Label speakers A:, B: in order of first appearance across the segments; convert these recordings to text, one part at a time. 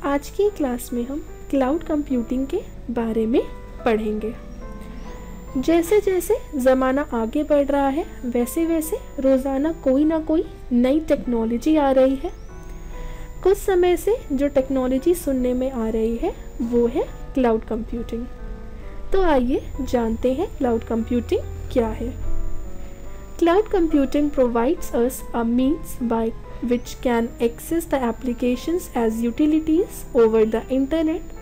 A: आज की क्लास में हम क्लाउड कंप्यूटिंग के बारे में पढ़ेंगे। जैसे जैसे ज़माना आगे बढ़ रहा है वैसे वैसे रोज़ाना कोई ना कोई नई टेक्नोलॉजी आ रही है। कुछ समय से जो टेक्नोलॉजी सुनने में आ रही है वो है क्लाउड कंप्यूटिंग। तो आइए जानते हैं क्लाउड कंप्यूटिंग क्या है। Cloud computing provides us a means by which can access the applications as utilities over the internet.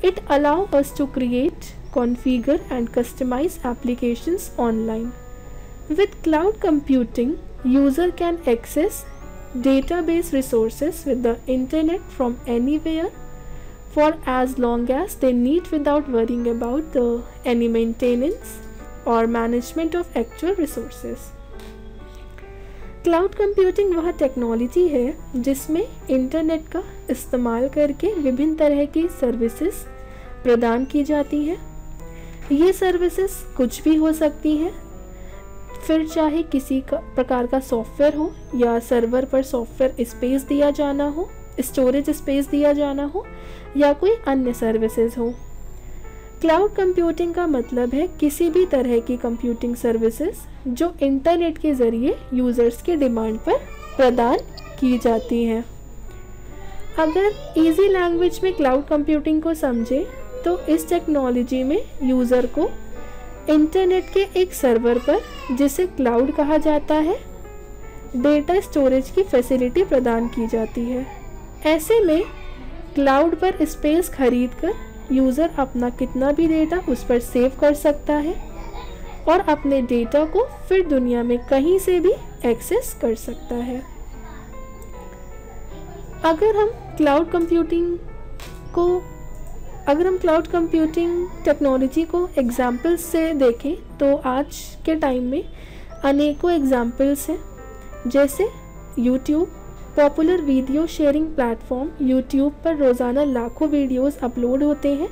A: It allows us to create, configure and customize applications online. With cloud computing, user can access database resources with the internet from anywhere for as long as they need without worrying about any maintenance और management of actual resources. Cloud computing वह technology है जिसमें internet का इस्तेमाल करके विभिन्न तरह की सर्विसेज प्रदान की जाती हैं। ये सर्विसेज कुछ भी हो सकती हैं, फिर चाहे किसी प्रकार का सॉफ्टवेयर हो या सर्वर पर सॉफ्टवेयर स्पेस दिया जाना हो, स्टोरेज स्पेस दिया जाना हो या कोई अन्य सर्विसेज हो। क्लाउड कंप्यूटिंग का मतलब है किसी भी तरह की कंप्यूटिंग सर्विसेज जो इंटरनेट के ज़रिए यूज़र्स के डिमांड पर प्रदान की जाती हैं। अगर इजी लैंग्वेज में क्लाउड कंप्यूटिंग को समझें तो इस टेक्नोलॉजी में यूज़र को इंटरनेट के एक सर्वर पर, जिसे क्लाउड कहा जाता है, डेटा स्टोरेज की फैसिलिटी प्रदान की जाती है। ऐसे में क्लाउड पर स्पेस खरीदकर यूज़र अपना कितना भी डेटा उस पर सेव कर सकता है और अपने डेटा को फिर दुनिया में कहीं से भी एक्सेस कर सकता है। अगर हम क्लाउड कंप्यूटिंग टेक्नोलॉजी को एग्जाम्पल्स से देखें तो आज के टाइम में अनेकों एग्जाम्पल्स हैं। जैसे YouTube, popular video sharing platform. YouTube पर रोज़ाना लाखों वीडियोस अपलोड होते हैं।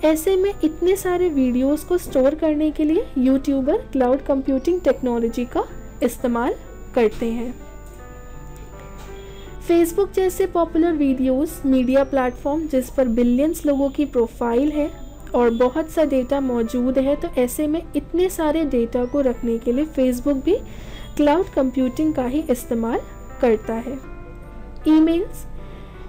A: ऐसे में इतने सारे वीडियोस को स्टोर करने के लिए यूट्यूबर क्लाउड कंप्यूटिंग टेक्नोलॉजी का इस्तेमाल करते हैं। फेसबुक जैसे पॉपुलर वीडियोस मीडिया प्लेटफॉर्म जिस पर बिलियंस लोगों की प्रोफाइल है और बहुत सा डेटा मौजूद है, तो ऐसे में इतने सारे डेटा को रखने के लिए फेसबुक भी क्लाउड कंप्यूटिंग का ही इस्तेमाल करता है।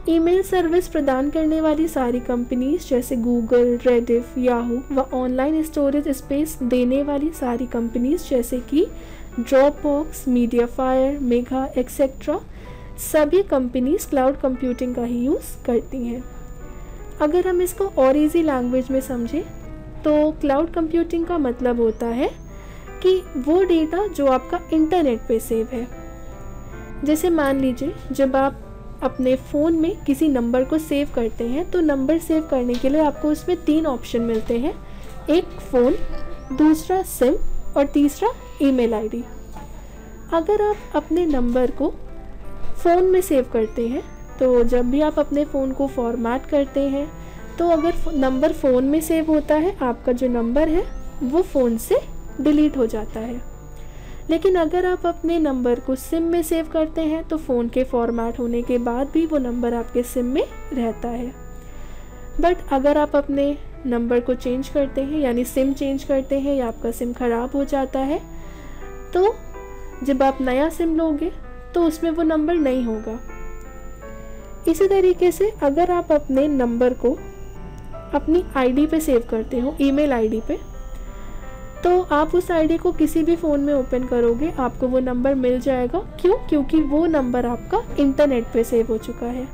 A: ईमेल सर्विस प्रदान करने वाली सारी कंपनीज जैसे गूगल, रेडिफ, याहू व ऑनलाइन स्टोरेज स्पेस देने वाली सारी कंपनीज जैसे कि ड्रॉपबॉक्स, मीडियाफायर, मेगा एक्सेट्रा, सभी कंपनीज क्लाउड कंप्यूटिंग का ही यूज़ करती हैं। अगर हम इसको और इजी लैंग्वेज में समझें तो क्लाउड कंप्यूटिंग का मतलब होता है कि वो डेटा जो आपका इंटरनेट पे सेव है। जैसे मान लीजिए जब आप अपने फ़ोन में किसी नंबर को सेव करते हैं तो नंबर सेव करने के लिए आपको उसमें 3 ऑप्शन मिलते हैं, एक फ़ोन, दूसरा सिम और तीसरा ईमेल आईडी। अगर आप अपने नंबर को फ़ोन में सेव करते हैं तो जब भी आप अपने फ़ोन को फॉर्मेट करते हैं तो अगर नंबर फ़ोन में सेव होता है, आपका जो नंबर है वो फ़ोन से डिलीट हो जाता है। लेकिन अगर आप अपने नंबर को सिम में सेव करते हैं तो फ़ोन के फॉर्मेट होने के बाद भी वो नंबर आपके सिम में रहता है। बट अगर आप अपने नंबर को चेंज करते हैं यानी सिम चेंज करते हैं या आपका सिम ख़राब हो जाता है तो जब आप नया सिम लोगे तो उसमें वो नंबर नहीं होगा। इसी तरीके से अगर आप अपने नंबर को अपनी आईडी पे सेव करते हो, ईमेल आईडी पे, तो आप उस आईडी को किसी भी फ़ोन में ओपन करोगे आपको वो नंबर मिल जाएगा। क्यों? क्योंकि वो नंबर आपका इंटरनेट पे सेव हो चुका है।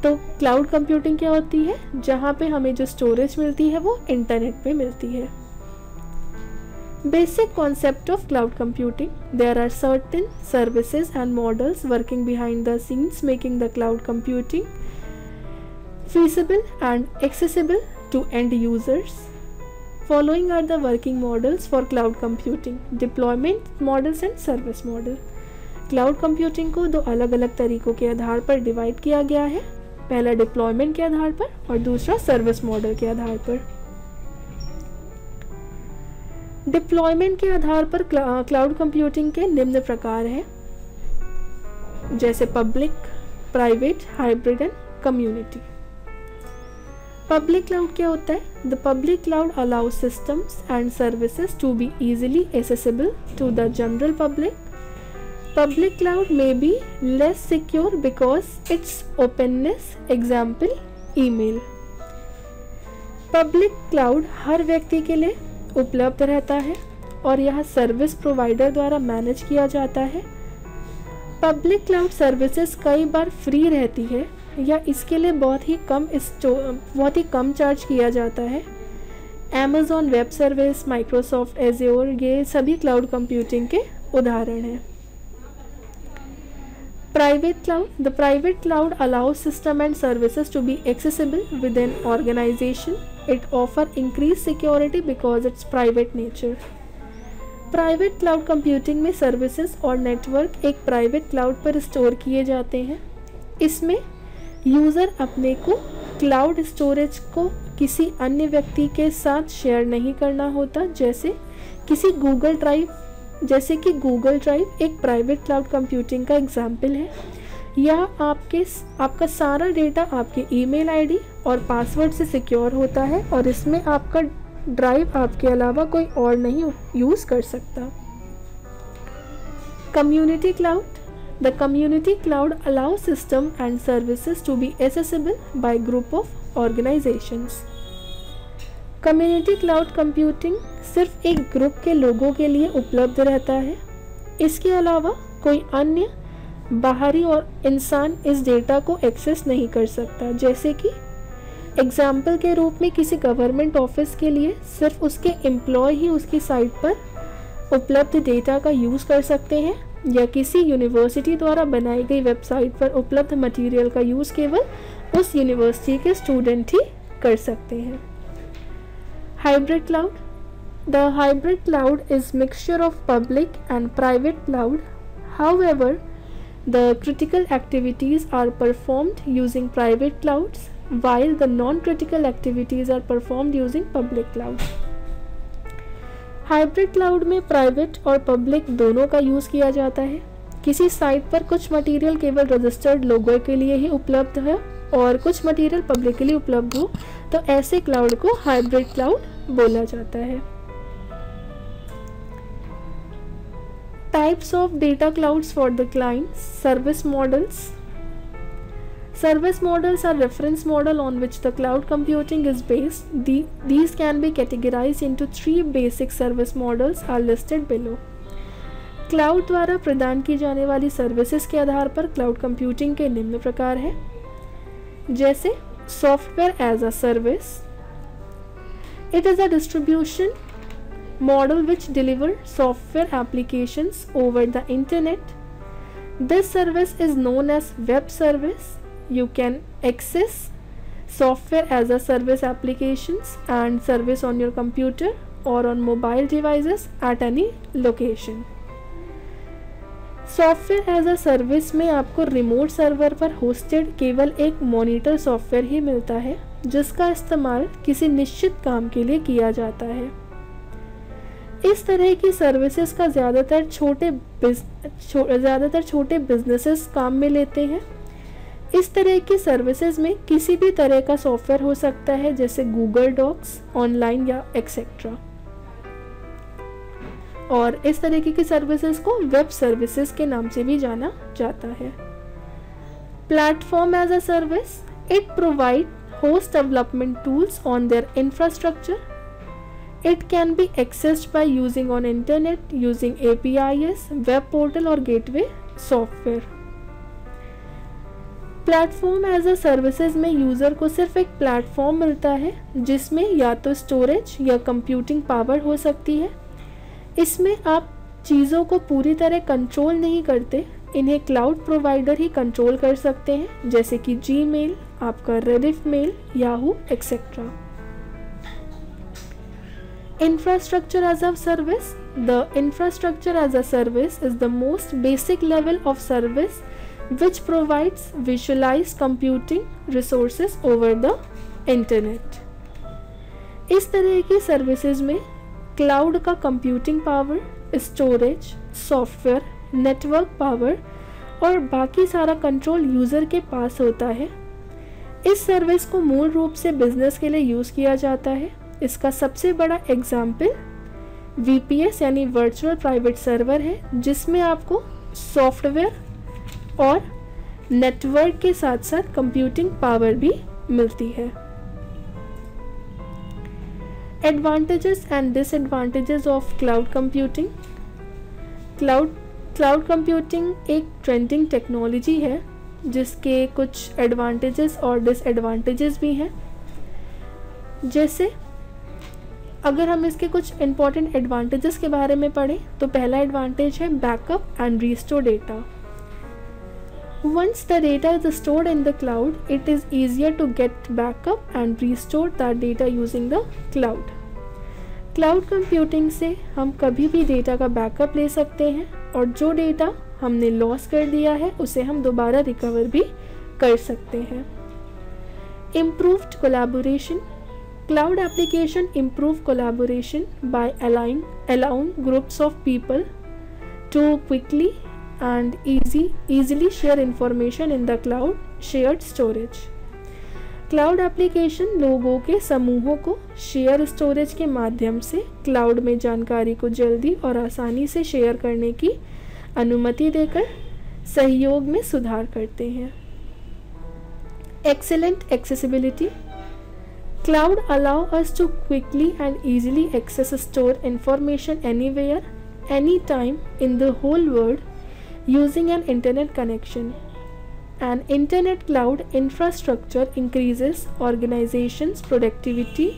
A: तो क्लाउड कंप्यूटिंग क्या होती है? जहाँ पे हमें जो स्टोरेज मिलती है वो इंटरनेट पे मिलती है। Basic concept of cloud computing: there are certain services and models working behind the scenes making the cloud computing feasible and accessible to end users. Following are the working models for cloud computing: deployment models and service model. Cloud computing को 2 अलग अलग तरीकों के आधार पर divide किया गया है। पहला डिप्लॉयमेंट के आधार पर और दूसरा सर्विस मॉडल के आधार पर। डिप्लॉयमेंट के आधार पर क्लाउड कंप्यूटिंग के निम्न प्रकार हैं, जैसे public, private, hybrid and community. Public cloud क्या होता है? The public cloud allows systems and services to be easily accessible to the general public. Public cloud may be less secure because its openness, example email. Public cloud हर व्यक्ति के लिए उपलब्ध रहता है और यह सर्विस प्रोवाइडर द्वारा मैनेज किया जाता है। पब्लिक क्लाउड सर्विसेज कई बार फ्री रहती है या इसके लिए बहुत ही कम चार्ज किया जाता है। Amazon web service, Microsoft Azure, ये सभी क्लाउड कंप्यूटिंग के उदाहरण हैं। Private cloud, the private cloud allows system and services to be accessible with an organization. It offer increase security because its private nature. Private cloud computing में services और network एक private cloud पर store किए जाते हैं। इसमें user अपने को क्लाउड स्टोरेज को किसी अन्य व्यक्ति के साथ शेयर नहीं करना होता, जैसे कि गूगल ड्राइव एक प्राइवेट क्लाउड कंप्यूटिंग का एग्जाम्पल है। यह आपका सारा डेटा आपके ईमेल आईडी और पासवर्ड से सिक्योर होता है और इसमें आपका ड्राइव आपके अलावा कोई और नहीं यूज़ कर सकता। Community cloud, the community cloud allows system and services to be accessible by group of organizations. Community cloud computing सिर्फ एक ग्रुप के लोगों के लिए उपलब्ध रहता है। इसके अलावा कोई अन्य बाहरी और इंसान इस डेटा को एक्सेस नहीं कर सकता। जैसे कि एग्जाम्पल के रूप में किसी गवर्नमेंट ऑफिस के लिए सिर्फ उसके एम्प्लॉय ही उसकी साइट पर उपलब्ध डेटा का यूज़ कर सकते हैं, या किसी यूनिवर्सिटी द्वारा बनाई गई वेबसाइट पर उपलब्ध मटेरियल का यूज़ केवल उस यूनिवर्सिटी के स्टूडेंट ही कर सकते हैं। Hybrid cloud, the hybrid cloud is mixture of public and private cloud. However, the critical activities are performed using private clouds while the non-critical activities are performed using public cloud. Hybrid cloud में private और public दोनों का use किया जाता है। किसी site पर कुछ मटेरियल केवल रजिस्टर्ड लोगों के लिए ही उपलब्ध है और कुछ मटेरियल पब्लिक के लिए उपलब्ध हो, तो ऐसे क्लाउड को हाइब्रिड क्लाउड बोला जाता है। Types of data clouds for the client. Service models. Service models are reference model on which the cloud computing is based. These can be categorized into 3 basic service models are listed below. Cloud द्वारा प्रदान की जाने वाली services के आधार पर cloud computing के निम्न प्रकार हैं, जैसे software as a service. It is a distribution model which deliver software applications over the internet. This service is known as web service. You can access software as a service applications and service on your computer or on mobile devices at any location. Software as a service में आपको remote server पर hosted केवल एक monitor software ही मिलता है, जिसका इस्तेमाल किसी निश्चित काम के लिए किया जाता है। इस तरह की सर्विसेज का ज़्यादातर छोटे बिजनेसेस काम में लेते हैं। इस तरह की सर्विसेज में किसी भी तरह का सॉफ्टवेयर हो सकता है, जैसे गूगल डॉक्स, ऑनलाइन या एक्सेट्रा। और इस तरीके की सर्विसेज को वेब सर्विसेज के नाम से भी जाना जाता है। Platform as a service, it provide host development tools on their infrastructure. It can be accessed by using on internet using APIs, web portal और gateway software. Platform as a services में user को सिर्फ एक platform मिलता है, जिसमें या तो स्टोरेज या कंप्यूटिंग पावर हो सकती है। इसमें आप चीज़ों को पूरी तरह कंट्रोल नहीं करते, इन्हें क्लाउड प्रोवाइडर ही कंट्रोल कर सकते हैं, जैसे कि जीमेल, आपका Rediff mail, Yahoo etcetera. Infrastructure as a service. The infrastructure as a service is the most basic level of service which provides visualized computing resources over the internet. इस तरह की services में क्लाउड का computing power, storage, software, network power और बाकी सारा control user के पास होता है। इस सर्विस को मूल रूप से बिजनेस के लिए यूज़ किया जाता है। इसका सबसे बड़ा एग्जाम्पल VPS यानी वर्चुअल प्राइवेट सर्वर है, जिसमें आपको सॉफ्टवेयर और नेटवर्क के साथ साथ कंप्यूटिंग पावर भी मिलती है। Advantages and disadvantages of cloud computing. Cloud computing एक ट्रेंडिंग टेक्नोलॉजी है जिसके कुछ एडवांटेजेस और डिसएडवांटेजेस भी हैं। जैसे अगर हम इसके कुछ इम्पॉर्टेंट एडवांटेजेस के बारे में पढ़ें तो पहला एडवांटेज है backup and restore data. Once the data is stored in the cloud, it is easier to get backup and restore that data using the cloud. Cloud computing से हम कभी भी डेटा का बैकअप ले सकते हैं और जो डेटा हमने लॉस कर दिया है उसे हम दोबारा रिकवर भी कर सकते हैं। Improved collaboration. Cloud application improve collaboration by allowing groups of people to quickly and easily share information in the cloud shared storage. Cloud application लोगों के समूहों को शेयर स्टोरेज के माध्यम से क्लाउड में जानकारी को जल्दी और आसानी से शेयर करने की अनुमति देकर सहयोग में सुधार करते हैं। Excellent accessibility. Cloud allow us to quickly and easily access store information anywhere, anytime in the whole world using an internet connection. An internet cloud infrastructure increases organizations' productivity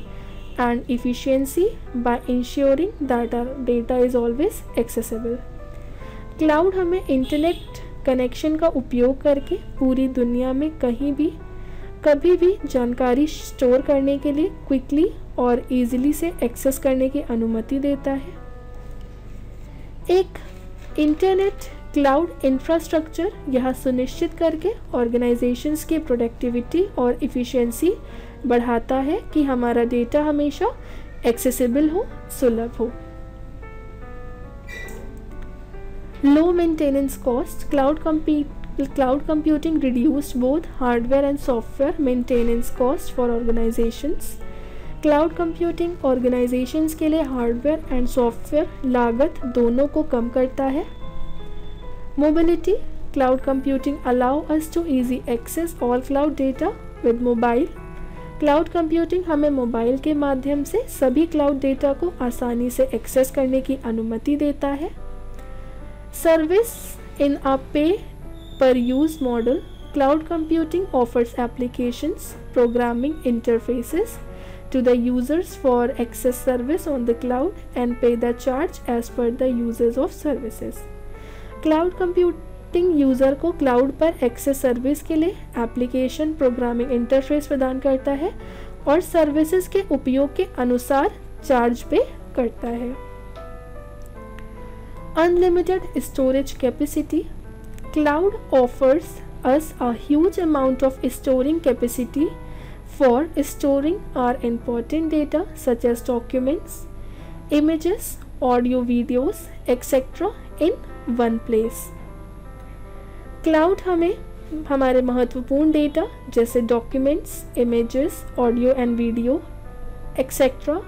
A: and efficiency by ensuring that our data is always accessible. Cloud हमें internet connection का उपयोग करके पूरी दुनिया में कहीं भी कभी भी जानकारी स्टोर करने के लिए क्विकली और इजीली से एक्सेस करने की अनुमति देता है। एक इंटरनेट क्लाउड इंफ्रास्ट्रक्चर यह सुनिश्चित करके ऑर्गेनाइजेशंस की प्रोडक्टिविटी और इफ़िशियंसी बढ़ाता है कि हमारा डेटा हमेशा एक्सेसिबल हो, सुलभ हो। Low maintenance cost. Cloud computing reduced both hardware and software maintenance cost for organizations. Cloud computing organisations के लिए हार्डवेयर एंड सॉफ्टवेयर लागत दोनों को कम करता है। Mobility. Cloud computing allow us to easy access all cloud data with mobile. Cloud computing हमें mobile के माध्यम से सभी क्लाउड डेटा को आसानी से एक्सेस करने की अनुमति देता है। सर्विस इन अ पे per use model. Cloud computing offers applications, programming interfaces to the users for access service on the cloud and pay the charge as per the uses of services. Cloud computing user को cloud पर access service के लिए application programming interface प्रदान करता है और services के उपयोग के अनुसार चार्ज पे करता है। Unlimited storage capacity. Cloud offers us a huge amount of storing capacity for storing our important data such as documents, images, audio, videos, etc. in one place. Cloud हमें हमारे महत्वपूर्ण डेटा जैसे documents, images, audio and video etcetera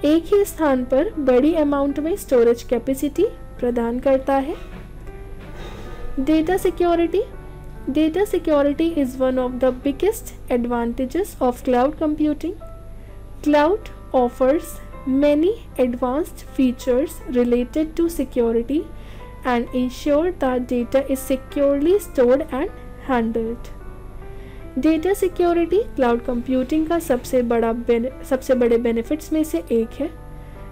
A: एक ही स्थान पर बड़ी amount में storage capacity प्रदान करता है। Data security. Data security is one of the biggest advantages of cloud computing. Cloud offers many advanced features related to security and ensure that data is securely stored and handled. Data security cloud computing का सबसे बड़े benefits में से एक है।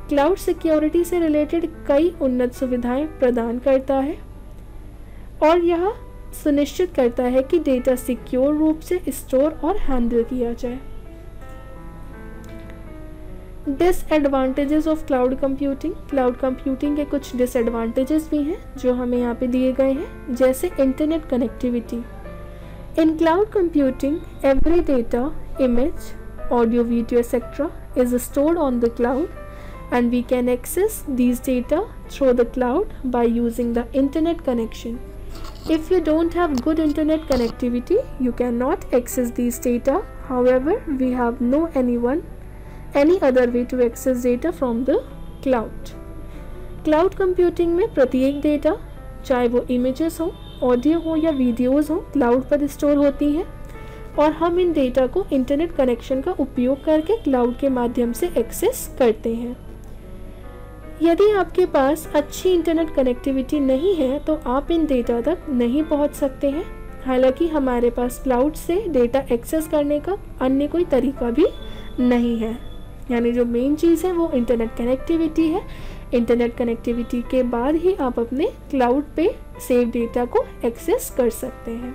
A: Cloud security से related कई उन्नत सुविधाएं प्रदान करता है और यह सुनिश्चित करता है कि डेटा सिक्योर रूप से स्टोर और हैंडल किया जाए। Disadvantages of cloud computing. Cloud computing के कुछ डिसएडवांटेजेस भी हैं जो हमें यहाँ पे दिए गए हैं, जैसे internet connectivity. In cloud computing every data, image, audio, video etcetera is stored on the cloud and we can access these data through the cloud by using the internet connection. If you don't have good internet connectivity, you cannot access these data. However, we have no any other way to access data from the cloud. Cloud computing में प्रत्येक data, चाहे वो images हो, audio हो या videos हो, cloud पर store होती हैं और हम इन डेटा को इंटरनेट कनेक्शन का उपयोग करके क्लाउड के माध्यम से एक्सेस करते हैं। यदि आपके पास अच्छी इंटरनेट कनेक्टिविटी नहीं है तो आप इन डेटा तक नहीं पहुंच सकते हैं। हालांकि हमारे पास क्लाउड से डेटा एक्सेस करने का अन्य कोई तरीका भी नहीं है, यानी जो मेन चीज़ है वो इंटरनेट कनेक्टिविटी है। इंटरनेट कनेक्टिविटी के बाद ही आप अपने क्लाउड पे सेव डेटा को एक्सेस कर सकते हैं।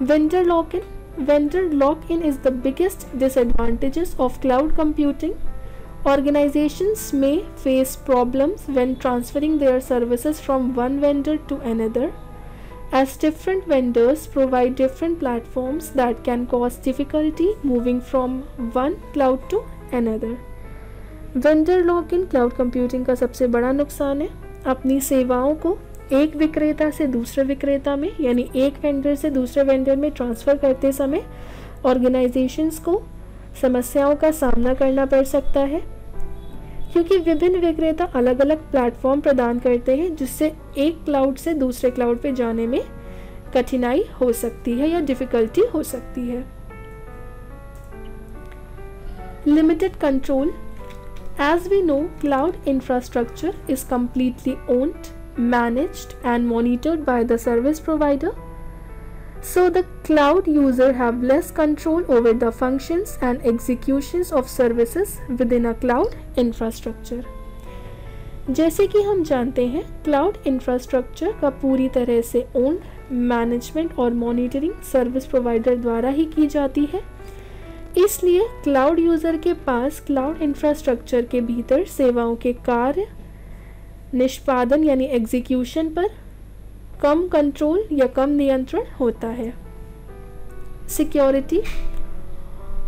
A: Vendor lock in. Vendor lock in is the biggest disadvantages of cloud computing. Organizations may face problems when transferring their services from one vendor to another, as different vendors provide different platforms that can cause difficulty moving from one cloud to another. Vendor lock-in cloud computing का सबसे बड़ा नुकसान है। अपनी सेवाओं को एक विक्रेता से दूसरे विक्रेता में, यानी एक वेंडर से दूसरे वेंडर में ट्रांसफ़र करते समय ऑर्गेनाइजेशंस को समस्याओं का सामना करना पड़ सकता है, क्योंकि विभिन्न विक्रेता अलग अलग प्लेटफॉर्म प्रदान करते हैं, जिससे एक क्लाउड से दूसरे क्लाउड पे जाने में कठिनाई हो सकती है या डिफ़िकल्टी हो सकती है। Limited control. As we know, cloud infrastructure is completely owned, managed and monitored by the service provider. So the cloud user have less control over the functions and executions of services within a cloud infrastructure. जैसे कि हम जानते हैं, cloud infrastructure का पूरी तरह से own, management और मॉनिटरिंग सर्विस प्रोवाइडर द्वारा ही की जाती है। इसलिए क्लाउड यूज़र के पास क्लाउड इंफ्रास्ट्रक्चर के भीतर सेवाओं के कार्य निष्पादन यानी एग्जीक्यूशन पर कम कंट्रोल या कम नियंत्रण होता है। Security.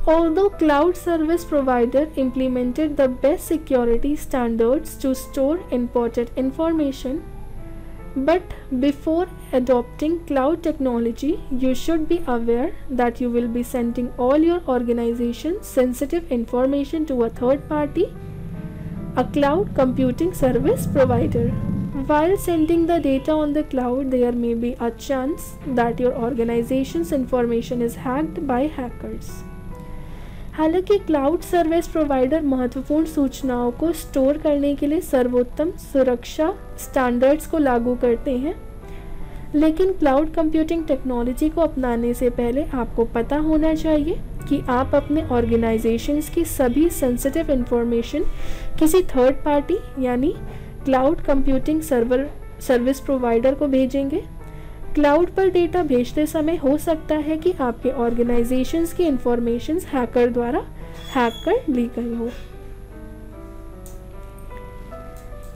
A: Although cloud service provider implemented the best security standards to store important information, but before adopting cloud technology, you should be aware that you will be sending all your organization's sensitive information to a third party, a cloud computing service provider. While sending the data on the cloud, there may be a chance that your organization's information is hacked by hackers. हालांकि cloud service provider महत्वपूर्ण सूचनाओं को store करने के लिए सर्वोत्तम सुरक्षा standards को लागू करते हैं, लेकिन क्लाउड कंप्यूटिंग टेक्नोलॉजी को अपनाने से पहले आपको पता होना चाहिए कि आप अपने ऑर्गेनाइजेशंस की सभी सेंसिटिव इंफॉर्मेशन किसी थर्ड पार्टी यानी क्लाउड कंप्यूटिंग सर्विस प्रोवाइडर को भेजेंगे। क्लाउड पर डेटा भेजते समय हो सकता है कि आपके ऑर्गेनाइजेशंस की इंफॉर्मेशंस हैकर द्वारा हैक कर ली गई हो।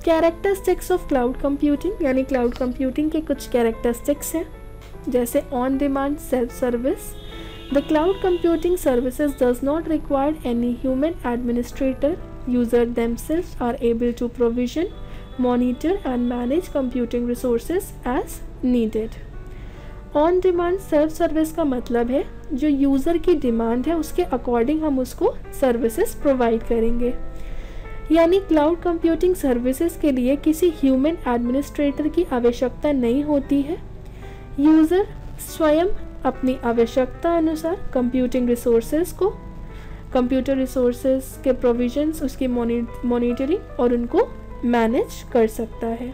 A: कैरेक्टरिस्टिक्स ऑफ क्लाउड कंप्यूटिंग, यानी क्लाउड कंप्यूटिंग के कुछ कैरेक्टरिस्टिक्स हैं, जैसे on demand self service. The cloud computing services does not require any human administrator. User themselves are able to provision, monitor and manage computing resources as needed. On demand self service का मतलब है जो user की demand है उसके according हम उसको services provide करेंगे, यानी क्लाउड कंप्यूटिंग सर्विसेज के लिए किसी ह्यूमन एडमिनिस्ट्रेटर की आवश्यकता नहीं होती है। यूज़र स्वयं अपनी आवश्यकता अनुसार कंप्यूटिंग रिसोर्सेज को, कंप्यूटर रिसोर्सेज के प्रोविजंस, उसकी मॉनिटरिंग और उनको मैनेज कर सकता है।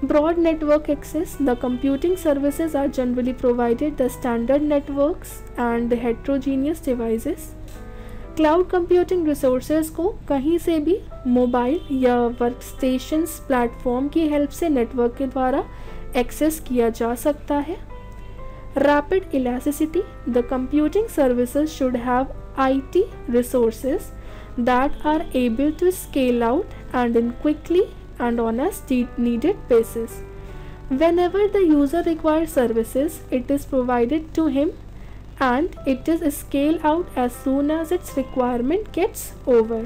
A: Broad network access. The computing services are generally provided the standard networks and heterogeneous devices. Cloud computing resources को कहीं से भी मोबाइल या वर्कस्टेशंस प्लेटफॉर्म की हेल्प से नेटवर्क के द्वारा एक्सेस किया जा सकता है। Rapid elasticity. The computing services should have IT resources that are able to scale out and in quickly and on a needed basis. Whenever the user requires services, it is provided to him and it is scaled out as soon as its requirement gets over.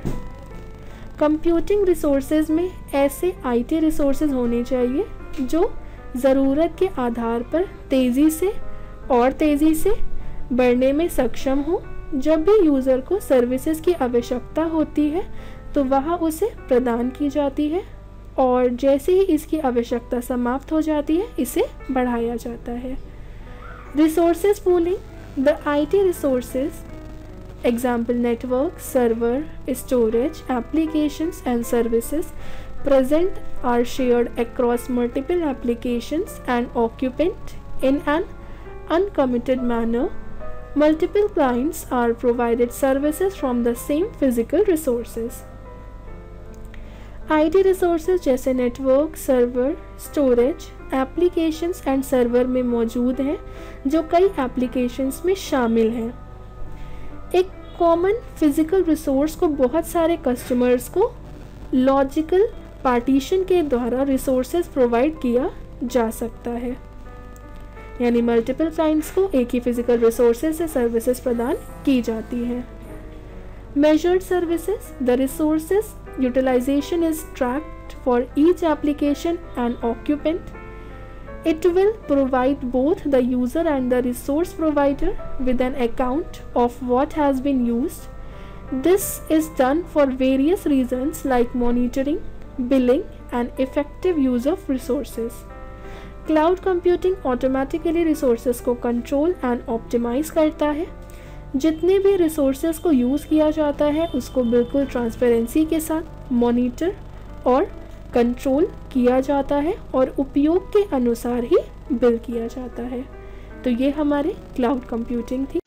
A: Computing resources में ऐसे IT resources होने चाहिए जो ज़रूरत के आधार पर तेज़ी से बढ़ने में सक्षम हो। जब भी यूज़र को सर्विसेज की आवश्यकता होती है तो वह उसे प्रदान की जाती है, और जैसे ही इसकी आवश्यकता समाप्त हो जाती है इसे बढ़ाया जाता है। Resources pooling, the IT resources, example network, server, storage, applications and services present are shared across multiple applications and occupant in an uncommitted manner. Multiple clients are provided services from the same physical resources. IT resources जैसे network, server, storage, applications and server में मौजूद हैं, जो कई applications में शामिल हैं। एक कॉमन फिजिकल रिसोर्स को बहुत सारे कस्टमर्स को लॉजिकल पार्टीशन के द्वारा रिसोर्सेज प्रोवाइड किया जा सकता है, यानी मल्टीपल क्लाइंट्स को एक ही फिजिकल रिसोर्सेज से सर्विसेज प्रदान की जाती हैं। Measured services, the resources utilization is tracked for each application and occupant. It will provide both the user and the resource provider with an account of what has been used. This is done for various reasons like monitoring, billing and effective use of resources. Cloud computing automatically resources को control and optimize करता है। जितने भी resources को use किया जाता है उसको बिल्कुल ट्रांसपेरेंसी के साथ मॉनिटर और कंट्रोल किया जाता है और उपयोग के अनुसार ही बिल किया जाता है। तो ये हमारे क्लाउड कंप्यूटिंग थी।